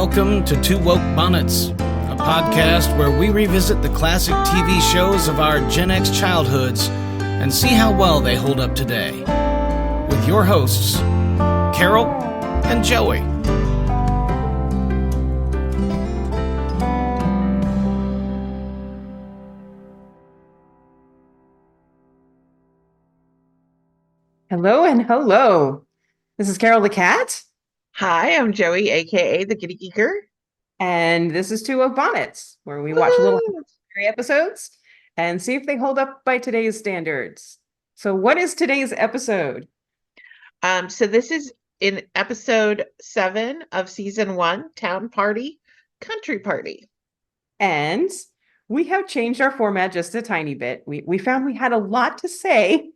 Welcome to Two Woke Bonnets, a podcast where we revisit the classic TV shows of our Gen X childhoods and see how well they hold up today. With your hosts, Carol and Joey. Hello and hello. This is Carol the Cat. Hi, I'm Joey, aka the Giddy Geeker. And this is Two Woke Bonnets, where we watch little episodes and see if they hold up by today's standards. So what is today's episode? So this is in episode 7 of season 1, Town Party, Country Party. And we have changed our format just a tiny bit. We found we had a lot to say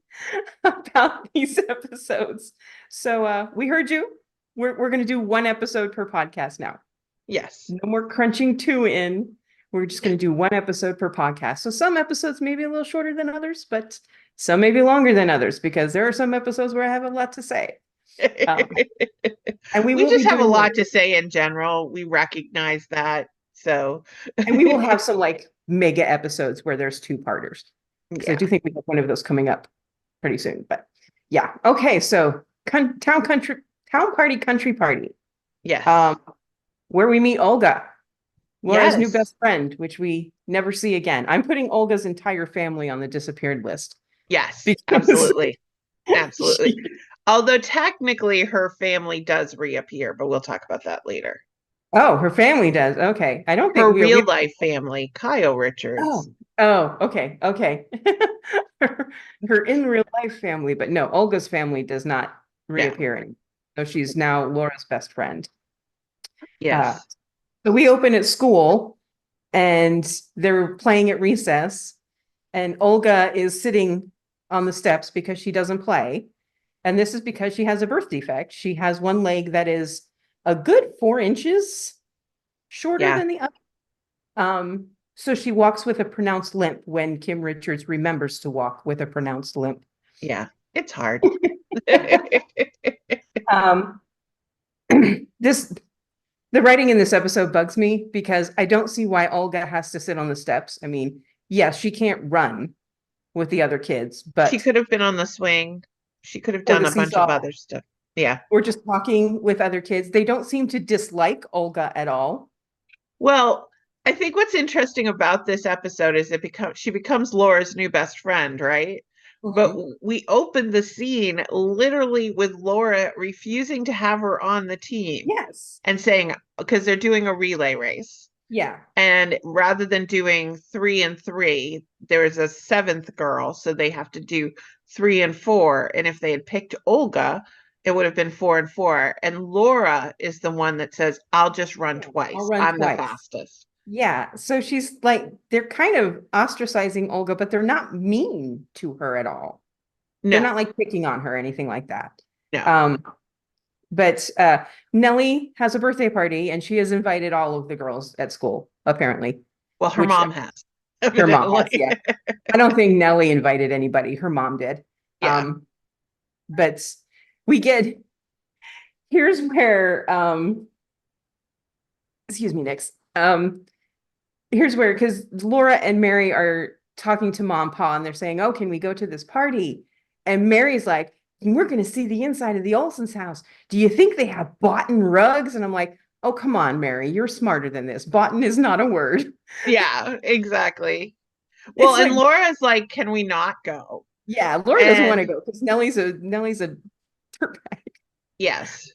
about these episodes. So we heard you. We're going to do one episode per podcast now. Yes. No more crunching two in. We're just going to do one episode per podcast. So some episodes may be a little shorter than others, but some may be longer than others because there are some episodes where I have a lot to say. And we just have a lot to say in general. We recognize that. So and we will have some like mega episodes where there's two-parters. Because I do think we have one of those coming up pretty soon. But yeah. Okay. So Town Party, Country Party. Yes. Where we meet Olga, Laura's new best friend, which we never see again. I'm putting Olga's entire family on the disappeared list. Yes, absolutely. Absolutely. Although technically her family does reappear, but we'll talk about that later. Oh, her family does. Okay. I don't think her real life family, Kyle Richards. Oh, okay. Okay. her in real life family, but no, Olga's family does not reappear anymore. So she's now Laura's best friend. Yes. So we open at school and they're playing at recess and Olga is sitting on the steps because she doesn't play. And this is because she has a birth defect. She has one leg that is a good 4 inches shorter than the other. So she walks with a pronounced limp when Kim Richards remembers to walk with a pronounced limp. Yeah, it's hard. The writing in this episode bugs me because I don't see why Olga has to sit on the steps. I mean, yes, she can't run with the other kids, but she could have been on the swing. She could have done a bunch of other stuff. Yeah. Or just talking with other kids. They don't seem to dislike Olga at all. Well, I think what's interesting about this episode is she becomes Laura's new best friend, right? Mm-hmm. But we open the scene literally with Laura refusing to have her on the team. Yes. And saying, because they're doing a relay race. Yeah. And rather than doing 3 and 3, there is a 7th girl. So they have to do 3 and 4. And if they had picked Olga, it would have been 4 and 4. And Laura is the one that says, I'll just run twice. I'm the fastest. Yeah. So she's like, they're kind of ostracizing Olga, but they're not mean to her at all. No. They're not like picking on her or anything like that. No. But Nellie has a birthday party and she has invited all of the girls at school, apparently. Well, her mom has. Her mom has, yeah. I don't think Nellie invited anybody. Her mom did. Yeah. But here's where, excuse me, next. Here's where, because Laura and Mary are talking to Mom and Pa and they're saying, oh, can we go to this party? And Mary's like, we're going to see the inside of the Olsen's house. Do you think they have boughten rugs? And I'm like, oh, come on, Mary, you're smarter than this. Boughten is not a word. Yeah, exactly. Well, and Laura's like, can we not go? Yeah, Laura doesn't want to go because Nellie's a dirtbag. Yes.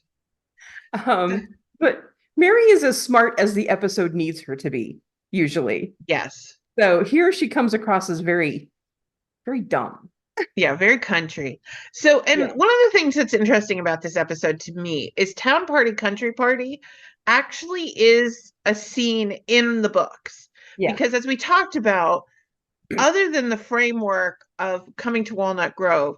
But Mary is as smart as the episode needs her to be, usually. Yes. So here she comes across as very, very dumb. Yeah, very country. So, and one of the things that's interesting about this episode to me is Town Party, Country Party actually is a scene in the books. Yeah. Because as we talked about, other than the framework of Coming to Walnut Grove,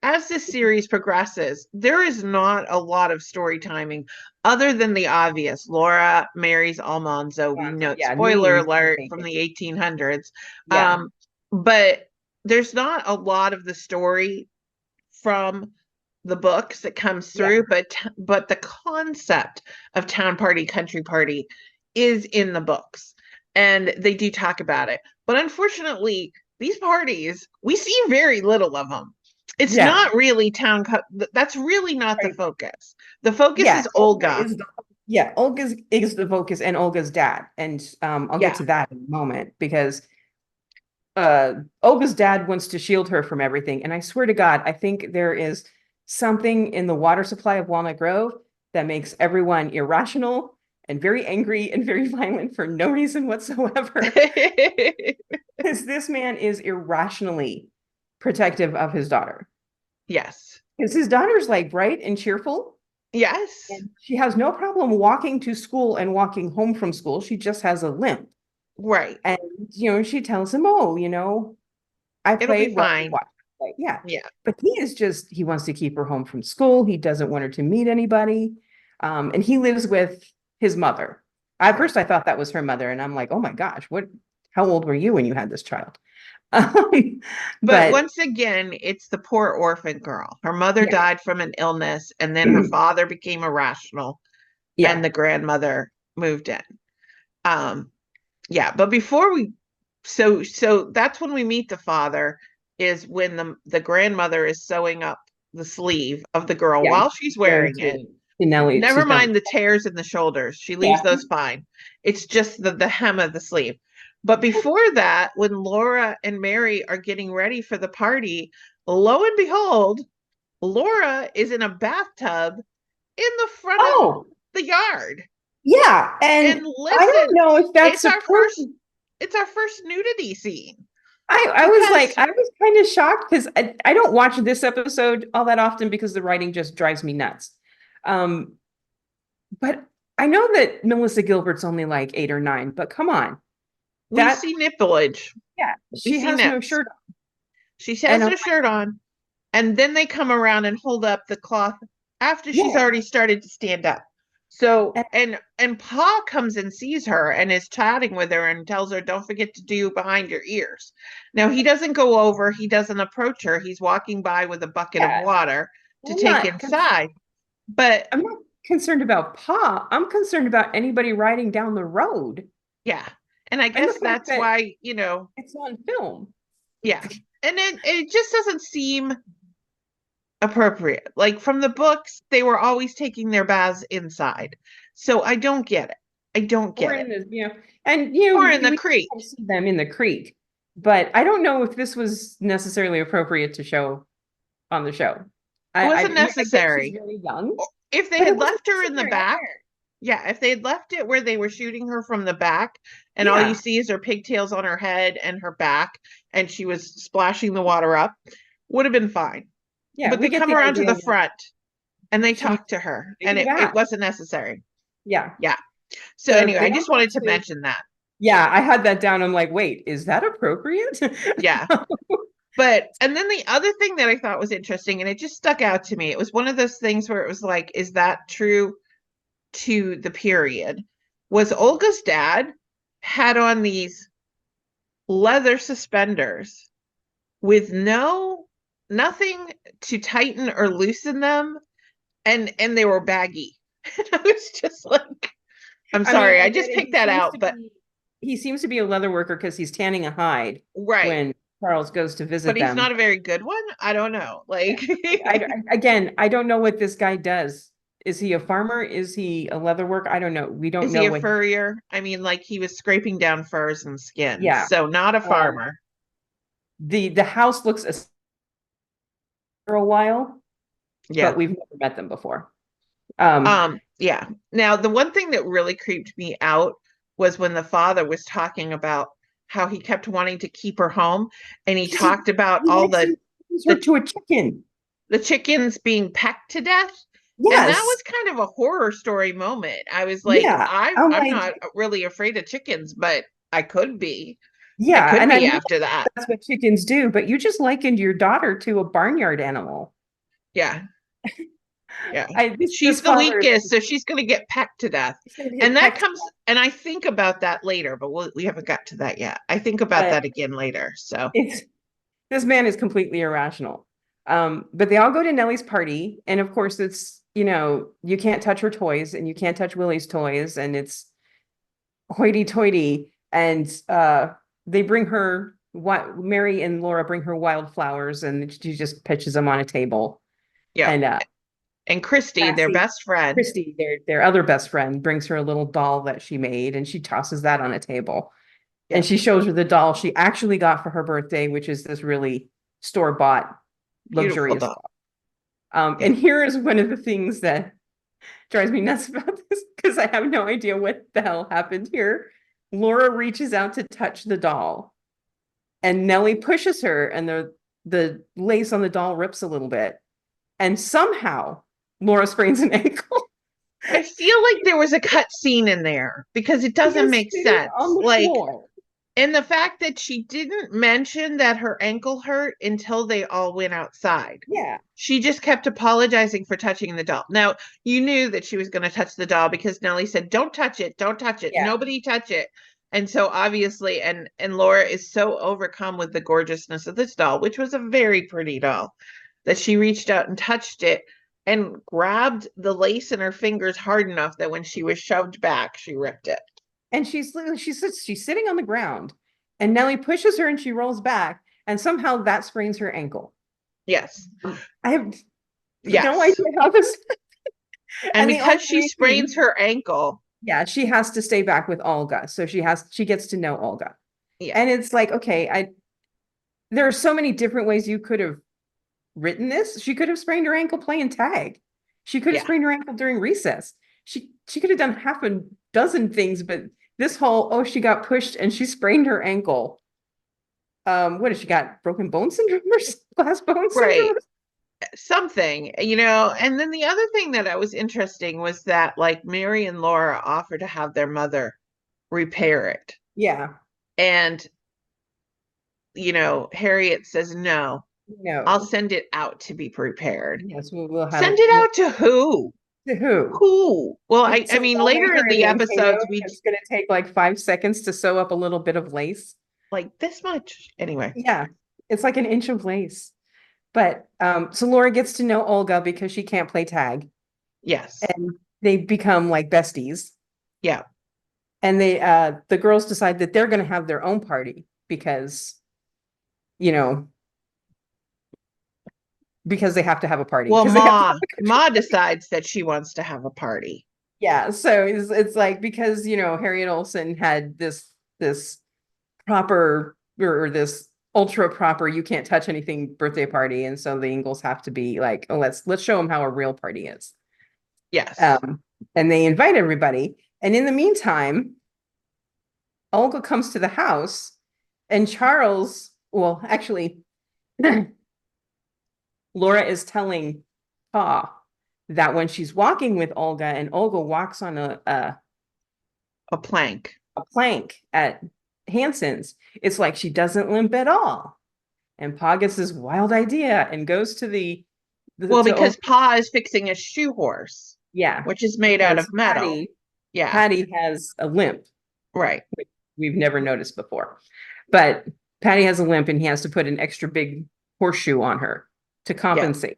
as this series progresses, there is not a lot of story timing other than the obvious. Laura marries Almanzo. We know, spoiler alert, from the 1800s. But there's not a lot of the story from the books that comes through, but the concept of town party, country party is in the books, and they do talk about it. But unfortunately, these parties, we see very little of them. It's not really that's really not the focus. The focus is Olga. Olga is the focus, and Olga's dad. And I'll get to that in a moment, because Olga's dad wants to shield her from everything. And I swear to God, I think there is something in the water supply of Walnut Grove that makes everyone irrational and very angry and very violent for no reason whatsoever. Because this man is irrationally protective of his daughter. Yes. Because his daughter's like bright and cheerful. Yes. And she has no problem walking to school and walking home from school. She just has a limp. Right. And, she tells him, I played fine. Yeah. Yeah. But he wants to keep her home from school. He doesn't want her to meet anybody. And he lives with his mother. At first I thought that was her mother. And I'm like, oh my gosh, how old were you when you had this child? But once again, it's the poor orphan girl. Her mother died from an illness, and then her father became irrational, and the grandmother moved in. But before so that's when we meet the father, is when the grandmother is sewing up the sleeve of the girl while she's wearing it. Never mind the tears in the shoulders. She leaves those fine. It's just the hem of the sleeve. But before that, when Laura and Mary are getting ready for the party, lo and behold, Laura is in a bathtub in the front of the yard. Yeah, and listen, I don't know if that's it's our first nudity scene. I was kind of shocked, because I don't watch this episode all that often because the writing just drives me nuts. But I know that Melissa Gilbert's only like 8 or 9, but come on. We see nipplage. Yeah, she has no shirt on. She has no shirt on. And then they come around and hold up the cloth after she's already started to stand up. So, and Pa comes and sees her and is chatting with her and tells her, don't forget to do behind your ears. Now, he doesn't go over. He doesn't approach her. He's walking by with a bucket of water to take inside. But I'm not concerned about Pa. I'm concerned about anybody riding down the road. Yeah. And I guess that's why, it's on film. Yeah. And it just doesn't seem appropriate. Like, from the books, they were always taking their baths inside. So I don't get it. I don't get it. Or in the creek. See them in the creek. But I don't know if this was necessarily appropriate to show on the show. It wasn't necessary. She's very young. If they had left her in the back. Yeah, if they had left it where they were shooting her from the back, and all you see is her pigtails on her head and her back, and she was splashing the water up, would have been fine. Yeah, but they come around to the front and they talk to her, and it wasn't necessary. Yeah. Yeah. So anyway, I just wanted to mention that. Yeah, I had that down. I'm like, wait, is that appropriate? Yeah. And then the other thing that I thought was interesting, and it just stuck out to me, it was one of those things where it was like, is that true to the period? Was Olga's dad had on these leather suspenders with nothing to tighten or loosen them, and they were baggy. And I was just like, I'm sorry, I just picked that out, but he seems to be a leather worker because he's tanning a hide when Charles goes to visit them. But he's not a very good one. I don't know. Like, I don't know what this guy does. Is he a farmer? Is he a leather worker? I don't know. We don't know. Is he a furrier? I mean, like, he was scraping down furs and skin. Yeah. So not a farmer. The house looks for a while. Yeah. But we've never met them before. Yeah. Now, the one thing that really creeped me out was when the father was talking about how he kept wanting to keep her home, and he talked about all to a chicken. The chickens being pecked to death. Yes. And that was kind of a horror story moment. I was like, I'm not really afraid of chickens, but I could be. Yeah. I could be after that. That's what chickens do. But you just likened your daughter to a barnyard animal. Yeah. Yeah. She's the weakest, so she's going to get pecked to death. And that comes, and I think about that later, but we haven't got to that yet. I think about that again later. So this man is completely irrational. But they all go to Nellie's party, and of course it's, you can't touch her toys and you can't touch Willie's toys, and it's hoity-toity. And they bring her what Mary and Laura bring her wildflowers, and she just pitches them on a table. Yeah. And Christy, their best friend. Christy, their other best friend, brings her a little doll that she made, and she tosses that on a table. Yeah. And she shows her the doll she actually got for her birthday, which is this really store-bought, luxurious doll. And here is one of the things that drives me nuts about this, because I have no idea what the hell happened here. Laura reaches out to touch the doll, and Nellie pushes her, and the lace on the doll rips a little bit, and somehow Laura sprains an ankle. I feel like there was a cut scene in there because it doesn't make sense. Like, floor. And the fact that she didn't mention that her ankle hurt until they all went outside. Yeah. She just kept apologizing for touching the doll. Now, you knew that she was going to touch the doll because Nellie said, don't touch it. Don't touch it. Yeah. Nobody touch it. And so obviously, and Laura is so overcome with the gorgeousness of this doll, which was a very pretty doll, that she reached out and touched it and grabbed the lace in her fingers hard enough that when she was shoved back, she ripped it. And she's sitting on the ground, and Nellie pushes her and she rolls back, and somehow that sprains her ankle. Yes. I have no idea how this. And because she sprains her ankle. Yeah, she has to stay back with Olga. So she gets to know Olga. Yeah. And it's like, okay, there are so many different ways you could have written this. She could have sprained her ankle playing tag. She could have sprained her ankle during recess. She could have done half a dozen things, but this whole, she got pushed and she sprained her ankle. What has she got? Broken bone syndrome or glass bone syndrome? Right. Something, and then the other thing that was interesting was that like Mary and Laura offered to have their mother repair it. Yeah. And, Harriet says, no, I'll send it out to be repaired. Yes, we'll have send it out to who? To who? Who? Well, I mean, later in the episodes, it's going to take like 5 seconds to sew up a little bit of lace. Like this much. Anyway. Yeah. It's like an inch of lace. But so Laura gets to know Olga because she can't play tag. Yes. And they become like besties. Yeah. And the girls decide that they're going to have their own party because, because they have to have a party. Well, Ma decides that she wants to have a party. Yeah, so it's like, because Harriet Olsen had this proper, or this ultra proper, you can't touch anything birthday party, and so the Ingalls have to be like, oh, let's show them how a real party is. Yes. And they invite everybody, and in the meantime, Olga comes to the house, and Charles, well, actually. Laura is telling Pa that when she's walking with Olga, and Olga walks on a plank at Hanson's, it's like she doesn't limp at all. And Pa gets this wild idea and goes to because Pa is fixing a shoe horse. Yeah. Which is made out of metal. Patty has a limp. Right. We've never noticed before. But Patty has a limp, and he has to put an extra big horseshoe on her to compensate. Yeah.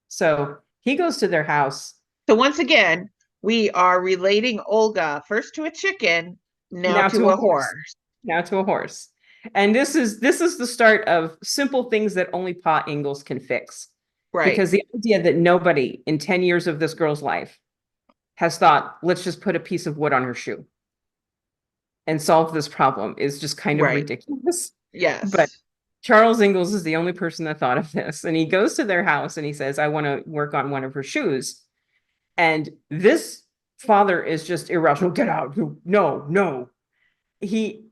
So he goes to their house. So once again, we are relating Olga first to a chicken, now to a horse. Now to a horse. And this is the start of simple things that only Pa Ingalls can fix. Right. Because the idea that nobody in 10 years of this girl's life has thought, let's just put a piece of wood on her shoe and solve this problem is just kind of ridiculous. Yes. But Charles Ingalls is the only person that thought of this. And he goes to their house and he says, I want to work on one of her shoes. And this father is just irrational. Get out. No. He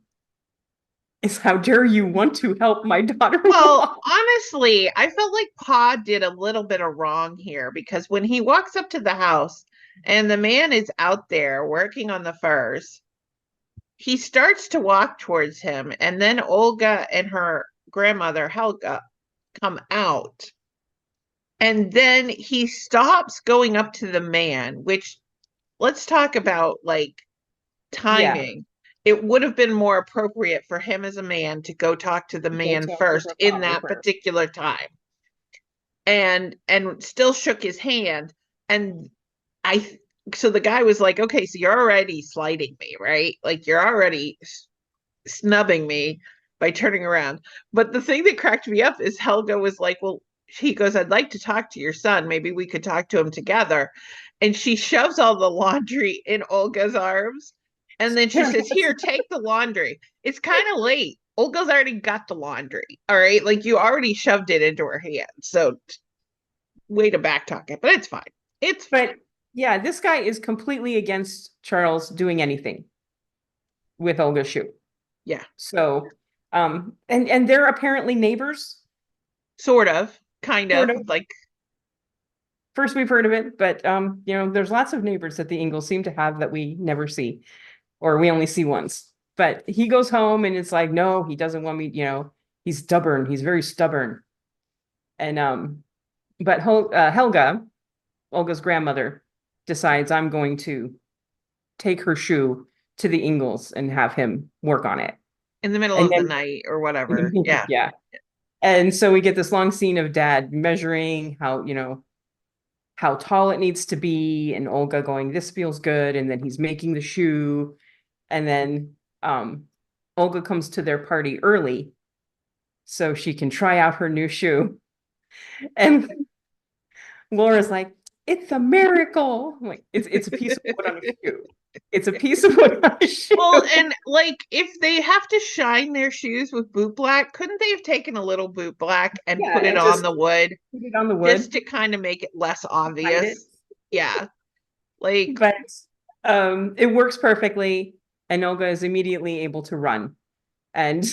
is, how dare you want to help my daughter? Well, honestly, I felt like Pa did a little bit of wrong here, because when he walks up to the house and the man is out there working on the furs, he starts to walk towards him. And then Olga and her grandmother Helga come out, and then he stops going up to the man, which, let's talk about like timing. It would have been more appropriate for him as a man to go talk to the man first in that particular time. and still shook his hand. And so the guy was like, okay, so you're already slighting me, right? Like you're already snubbing me by turning around. But the thing that cracked me up is Helga was like, well, he goes, I'd like to talk to your son. Maybe we could talk to him together. And she shoves all the laundry in Olga's arms. And then she says, here, take the laundry. It's kind of late. Olga's already got the laundry. All right. Like you already shoved it into her hand. So way to backtalk it, but it's fine. It's fine. But yeah, this guy is completely against Charles doing anything with Olga's shoe. Yeah. So, and they're apparently neighbors. Sort of, kind of, like. First we've heard of it, but there's lots of neighbors that the Ingalls seem to have that we never see, or we only see once. But he goes home and it's like, no, he doesn't want me, he's stubborn. He's very stubborn. And, but Helga, Olga's grandmother, decides I'm going to take her shoe to the Ingalls and have him work on it. In the middle of the night or whatever. Yeah. Yeah. And so we get this long scene of Dad measuring how tall it needs to be, and Olga going, this feels good. And then he's making the shoe. And then Olga comes to their party early so she can try out her new shoe. And Laura's like, it's a miracle. I'm like, it's a piece of wood on a shoe. It's a piece of wood on a shoe. Well, and like if they have to shine their shoes with boot black, couldn't they have taken a little boot black and put it on the wood? Put it on the wood just to kind of make it less obvious. Yeah. Like, but it works perfectly, and Olga is immediately able to run and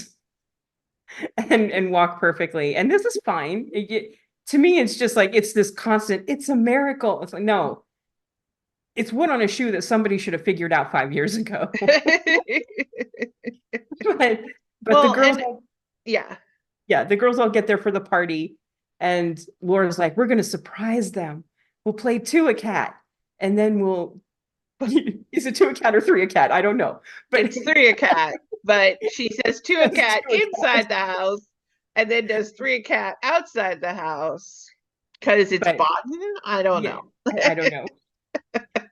walk perfectly. And this is fine. To me, it's just like, it's this constant, it's a miracle. It's like, no, it's wood on a shoe that somebody should have figured out 5 years ago. but the girls, the girls all get there for the party, and Laura's like, we're going to surprise them. We'll play two a cat, and then is it two a cat or three a cat? I don't know. But it's three a cat, but she says two a cat inside the house, and then does three a cat outside the house because it's Botan. I don't know. I don't know.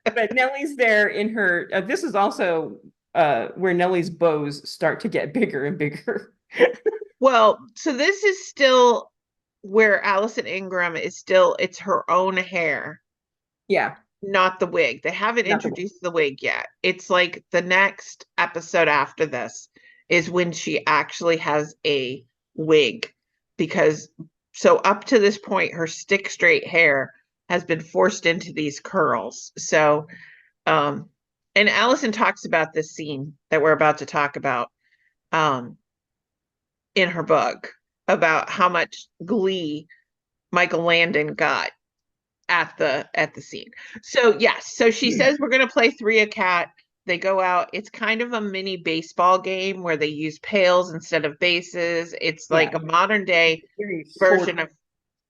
But Nellie's there in her. This is also where Nellie's bows start to get bigger and bigger. Well, so this is still where Allison Ingram is still. It's her own hair. Yeah. Not the wig. They haven't introduced the wig yet. It's like the next episode after this is when she actually has a wig, because so up to this point her stick straight hair has been forced into these curls. So and Allison talks about this scene that we're about to talk about in her book, about how much glee Michael Landon got at the scene. So yes, so she says we're going to play three a cat. They go out. It's kind of a mini baseball game where they use pails instead of bases. It's like a modern day version of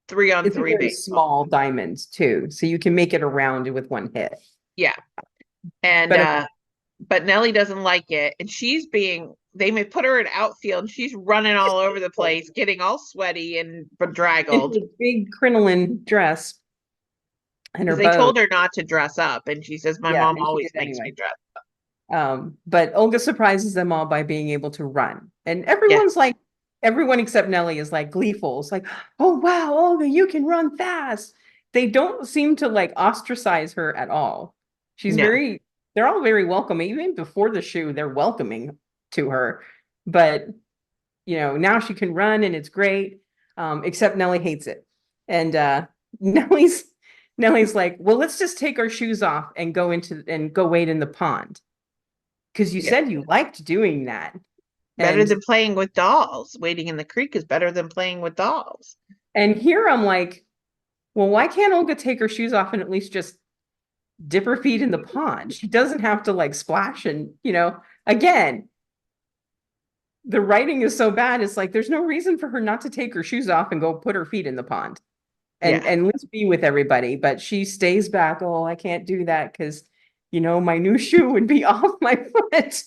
3-on-3 baseball. Small diamonds too, so you can make it around with one hit. Yeah, and but Nellie doesn't like it, and they may put her in outfield. And she's running all over the place, getting all sweaty and bedraggled. It's a big crinoline dress. And they told her not to dress up, and she says, my mom always makes me dress up. But Olga surprises them all by being able to run. And everyone's like, everyone except Nellie is like gleeful. It's like, oh, wow, Olga, you can run fast. They don't seem to like ostracize her at all. They're all very welcoming. Even before the shoe, they're welcoming to her. But, now she can run and it's great. Except Nellie hates it. And Nellie's like, well, let's just take our shoes off and go wade in the pond. Because you said you liked doing that. Better than playing with dolls. Wading in the creek is better than playing with dolls. And here I'm like, well, why can't Olga take her shoes off and at least just dip her feet in the pond? She doesn't have to like splash and, again, the writing is so bad. It's like, there's no reason for her not to take her shoes off and go put her feet in the pond. And let's be with everybody. But she stays back. Oh, I can't do that because, my new shoe would be off my foot.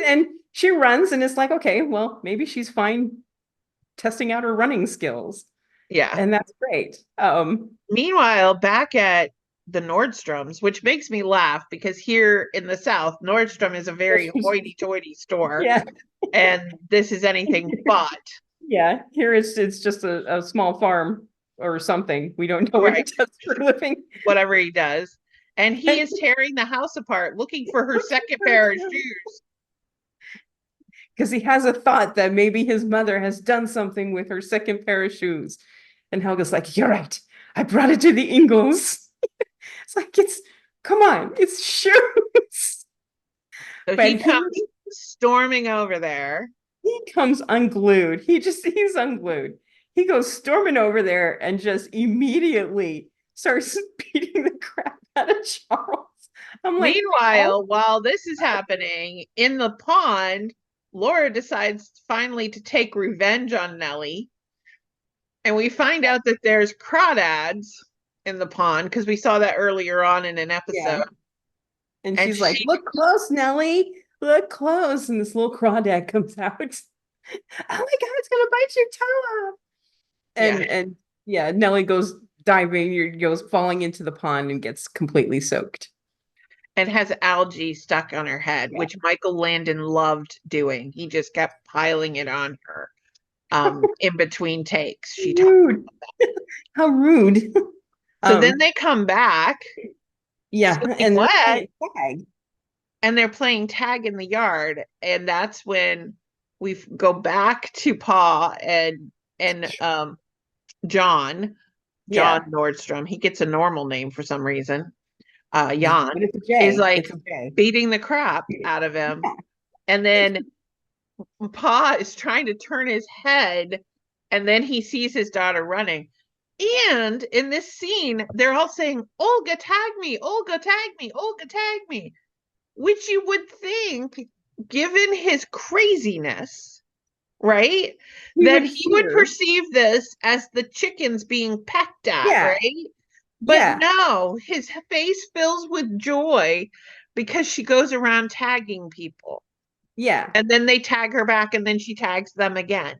And she runs and it's like, okay, well, maybe she's fine testing out her running skills. Yeah. And that's great. Meanwhile, back at the Nordstroms, which makes me laugh because here in the South, Nordstrom is a very hoity-toity store, yeah. and this is anything but. Yeah. Here it's just a small farm or something. We don't know what he Right. does for a living. Whatever he does. And he is tearing the house apart looking for her second pair of shoes. Because he has a thought that maybe his mother has done something with her second pair of shoes. And Helga's like, you're right. I brought it to the Ingalls. It's like, come on, it's shoes. So But he comes storming over there. He comes unglued. He's unglued. He goes storming over there and just immediately starts beating the crap out of Charles. I'm like, meanwhile, while this is happening in the pond, Laura decides finally to take revenge on Nellie. And we find out that there's crawdads in the pond because we saw that earlier on in an episode. Yeah. And she's like, look close, Nellie. Look close. And this little crawdad comes out. Oh my God, it's gonna bite your toe off. And yeah, Nellie goes diving, goes falling into the pond and gets completely soaked. And has algae stuck on her head, which Michael Landon loved doing. He just kept piling it on her in between takes. She rude. How rude. So then they come back. Yeah, and they're playing tag in the yard, and that's when we go back to Pa and John Nordstrom. He gets a normal name for some reason. Jan is like beating the crap out of him, and then Pa is trying to turn his head, and then he sees his daughter running. And in this scene, they're all saying, Olga, tag me, Olga, tag me, Olga, tag me. Which you would think, given his craziness, right? He would perceive this as the chickens being pecked at, right? But no, his face fills with joy because she goes around tagging people. Yeah. And then they tag her back, and then she tags them again.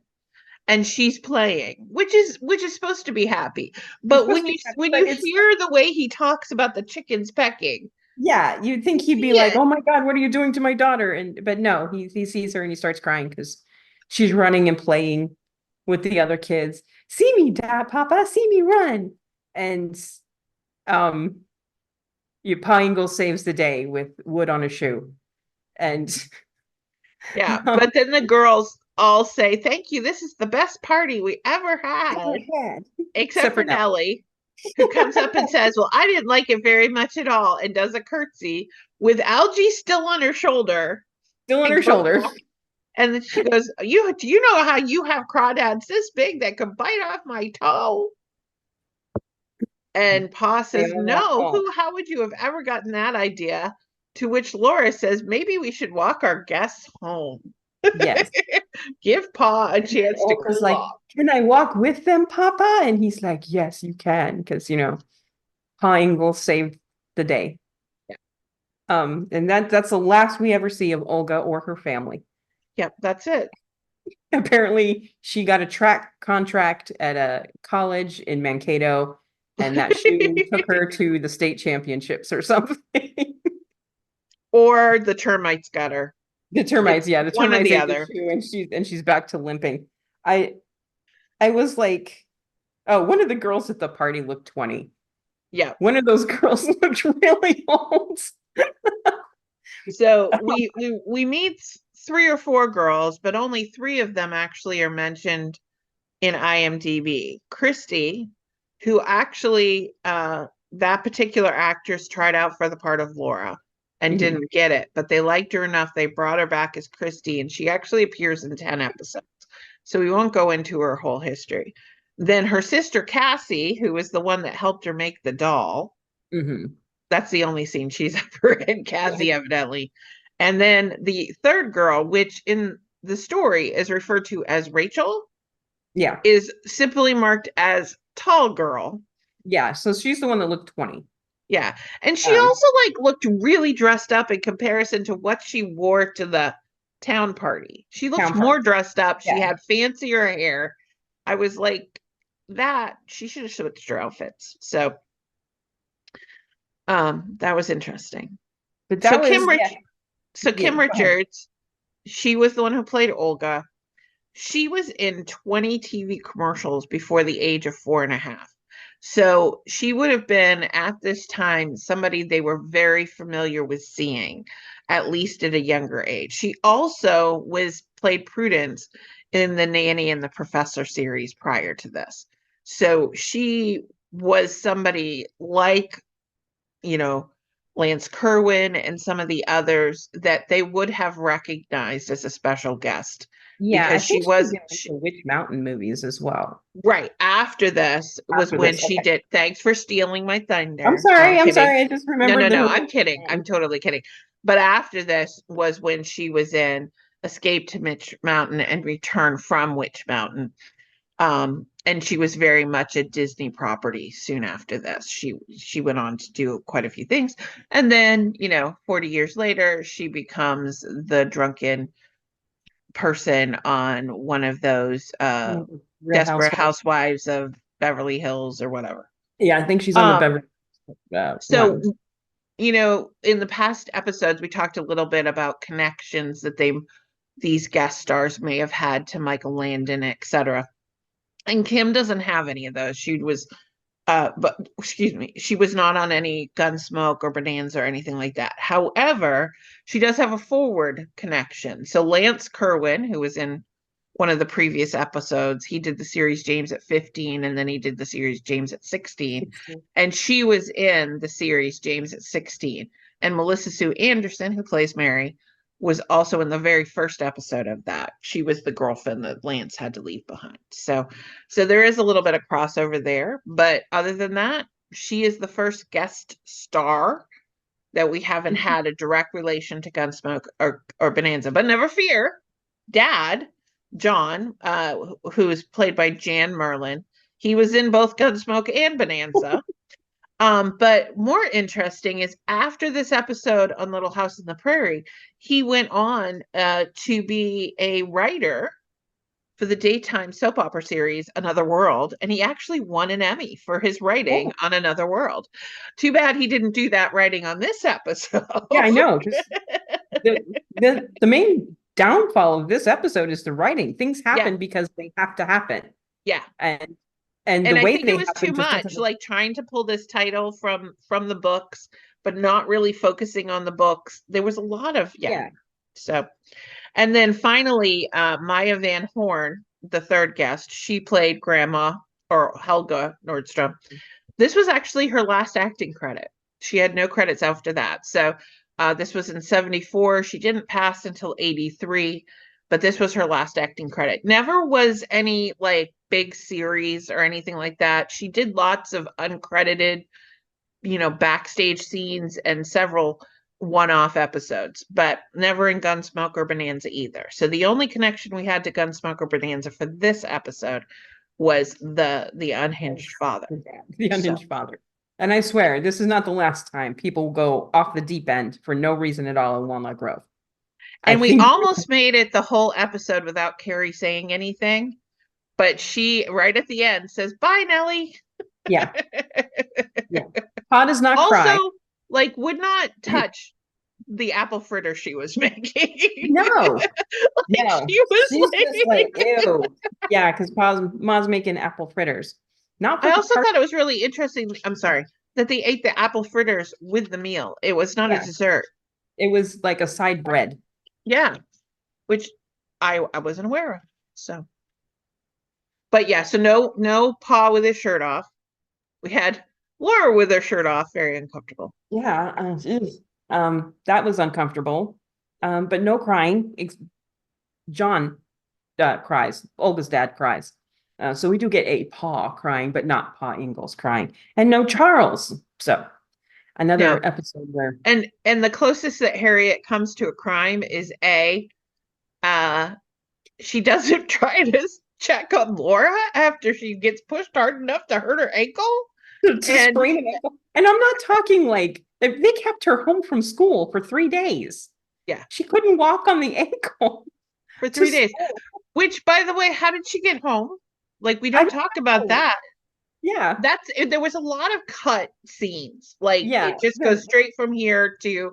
And she's playing, which is supposed to be happy. But when you hear the way he talks about the chickens pecking, you'd think he'd be like, "Oh my God, what are you doing to my daughter?" But no, he sees her and he starts crying because she's running and playing with the other kids. See me, Dad, Papa, see me run. And Pa Ingalls saves the day with wood on a shoe. And but then the girls all say, thank you, this is the best party we ever had. Except for Nellie, who comes up and says, well, I didn't like it very much at all, and does a curtsy with algae still on her shoulder. And then she goes, do you know how you have crawdads this big that could bite off my toe? And Pa says, no, how would you have ever gotten that idea? To which Laura says, maybe we should walk our guests home. Yes. Give Pa a chance to cool off. Can I walk with them, Papa? And he's like, yes, you can, because Pa Ingalls saved the day. And that's the last we ever see of Olga or her family. Yep, that's it. Apparently she got a track contract at a college in Mankato, and that shoe took her to the state championships or something. Or the termites got her. The termites, the termites one or the other. And she's back to limping. I was like, oh, one of the girls at the party looked 20. Yeah. One of those girls looked really old. So we meet 3 or 4 girls, but only 3 of them actually are mentioned in IMDb. Christy, who actually that particular actress tried out for the part of Laura and didn't get it, but they liked her enough. They brought her back as Christy, and she actually appears in 10 episodes. So we won't go into her whole history. Then her sister Cassie, who was the one that helped her make the doll. That's the only scene she's ever in, Cassie, evidently. And then the third girl, which in the story is referred to as Rachel, is simply marked as tall girl. Yeah, so she's the one that looked 20. Yeah, and she also looked really dressed up in comparison to what she wore to the town party. She looked more dressed up. She had fancier hair. I was like, that, she should have switched her outfits. So that was interesting. But that was Kim Richards, she was the one who played Olga. She was in 20 TV commercials before the age of 4.5. So she would have been at this time somebody they were very familiar with seeing, at least at a younger age. She also played Prudence in the Nanny and the Professor series prior to this. So she was somebody like, Lance Kerwin and some of the others that they would have recognized as a special guest. Yeah, because she was in Witch Mountain movies as well. Right. After this was when she did. Thanks for stealing my thunder. I'm sorry. I just remembered. No. I'm kidding. I'm totally kidding. But after this was when she was in Escape to Witch Mountain and Return from Witch Mountain. And she was very much a Disney property soon after this. She went on to do quite a few things. And then, 40 years later, she becomes the drunken person on one of those Desperate Housewives of Beverly Hills or whatever. Yeah, I think she's on the Beverly. So, in the past episodes, we talked a little bit about connections that these guest stars may have had to Michael Landon, etc. And Kim doesn't have any of those. She was not on any Gunsmoke or Bonanza or anything like that. However, she does have a forward connection. So Lance Kerwin, who was in one of the previous episodes, he did the series James at 15, and then he did the series James at 16. And she was in the series James at 16. And Melissa Sue Anderson, who plays Mary, was also in the very first episode of that. She was the girlfriend that Lance had to leave behind. So there is a little bit of crossover there. But other than that, she is the first guest star that we haven't had a direct relation to Gunsmoke or Bonanza. But never fear, Dad, John, who is played by Jan Merlin, he was in both Gunsmoke and Bonanza. But more interesting is after this episode on Little House on the Prairie, he went on to be a writer for the daytime soap opera series Another World, and he actually won an Emmy for his writing on Another World. Too bad he didn't do that writing on this episode. Yeah, I know. The main downfall of this episode is the writing. Things happen because they have to happen. Yeah. And the I way think it was too much, like trying to pull this title from the books, but not really focusing on the books. There was a lot of So, and then finally, Maya Van Horn, the third guest, she played Grandma, or Helga Nordstrom. This was actually her last acting credit. She had no credits after that. So this was in 1974. She didn't pass until 1983. But this was her last acting credit. Never was any big series or anything like that. She did lots of uncredited, backstage scenes and several one-off episodes, but never in Gunsmoke or Bonanza either. So the only connection we had to Gunsmoke or Bonanza for this episode was the unhinged father. The unhinged father. And I swear, this is not the last time people go off the deep end for no reason at all in Walnut Grove. And we almost made it the whole episode without Carrie saying anything. But she, right at the end, says, "Bye, Nellie." Yeah. Pa does not cry. Also, would not touch the apple fritter she was making. No. No. She was ew. Yeah, because Ma's making apple fritters. I also thought it was really interesting. I'm sorry. That they ate the apple fritters with the meal. It was not a dessert. It was like a side bread. Yeah, which I wasn't aware of. So, but yeah, so no Pa with his shirt off. We had Laura with her shirt off, very uncomfortable. Yeah, that was uncomfortable. But no crying. John cries. Olga's dad cries. So we do get a Pa crying, but not Pa Ingalls crying, and no Charles. So. Another episode where and the closest that Harriet comes to a crime is she doesn't try to check on Laura after she gets pushed hard enough to hurt her ankle. And I'm not talking they kept her home from school for 3 days. Yeah, she couldn't walk on the ankle for 3 days. Which, by the way, how did she get home? Like, we don't talk about that. Yeah. There was a lot of cut scenes. Like, Yeah, it just goes straight from here to,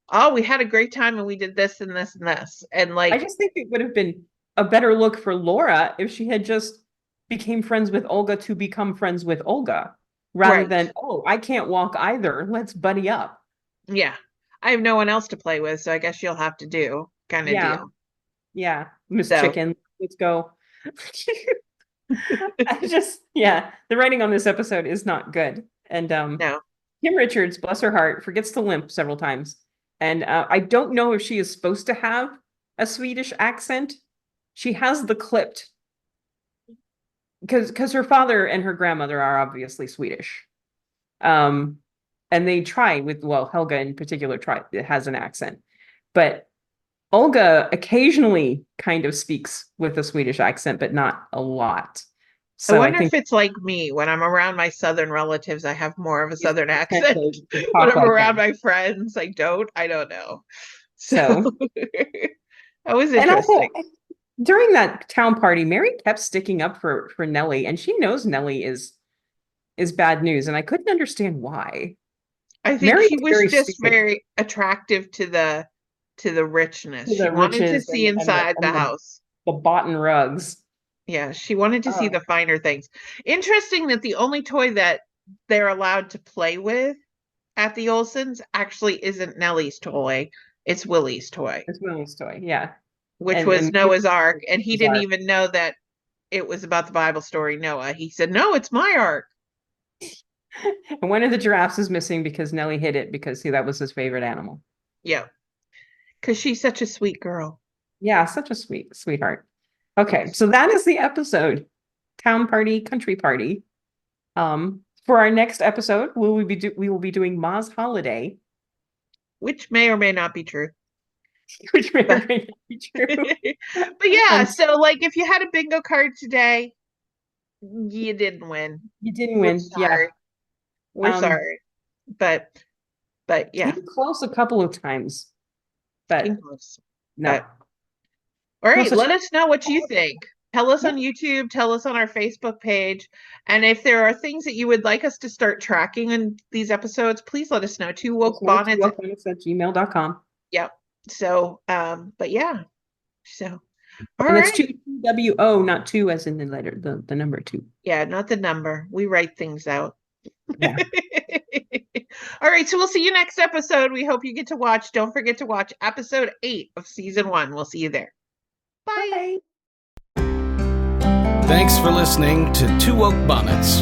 oh, we had a great time and we did this and this and this. And like, I just think it would have been a better look for Laura if she had just became friends with Olga to become friends with Olga, rather than, oh, I can't walk either, let's buddy up. Yeah. I have no one else to play with, so I guess you'll have to do kind of deal. Yeah. Miss Chicken, let's go. The writing on this episode is not good. And no. Kim Richards, bless her heart, forgets to limp several times. And I don't know if she is supposed to have a Swedish accent. She has the clipped, because her father and her grandmother are obviously Swedish. And they try with, Helga in particular has an accent. But Olga occasionally kind of speaks with a Swedish accent, but not a lot. So I wonder if it's like me. When I'm around my Southern relatives, I have more of a Southern accent. When I'm around my friends, I don't know. So that was interesting. Also, during that town party, Mary kept sticking up for Nellie, and she knows Nellie is bad news, and I couldn't understand why. I think she was just very attractive to the richness. She wanted to see inside the house. The boughten rugs. Yeah, she wanted to see the finer things. Interesting that the only toy that they're allowed to play with at the Olsens actually isn't Nellie's toy. It's Willie's toy. It's Willie's toy, yeah. Which was Noah's Ark. And he didn't even know that it was about the Bible story Noah. He said, no, it's my Ark. And one of the giraffes is missing because Nellie hid it because that was his favorite animal. Yeah. Because she's such a sweet girl. Yeah, such a sweetheart. Okay, so that is the episode. Town Party, Country Party. For our next episode, we will be doing Ma's Holiday. Which may or may not be true. Which may or may not be true. But yeah, so like if you had a bingo card today, you didn't win. You didn't win. Yeah. We're sorry. But yeah. Came close a couple of times. But no. All right, let us know what you think. Tell us on YouTube, tell us on our Facebook page. And if there are things that you would like us to start tracking in these episodes, please let us know. twokebonnets@gmail.com. Yep. So, but yeah. So, all right. It's 2WO, not 2 as in the letter, the number 2. Yeah, not the number. We write things out. Yeah. All right, so we'll see you next episode. We hope you get to watch. Don't forget to watch episode 8 of season 1. We'll see you there. Bye. Thanks for listening to Two Woke Bonnets.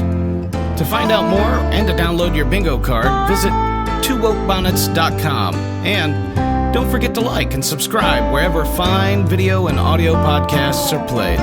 To find out more and to download your bingo card, visit twowokebonnets.com. And don't forget to like and subscribe wherever fine video and audio podcasts are played.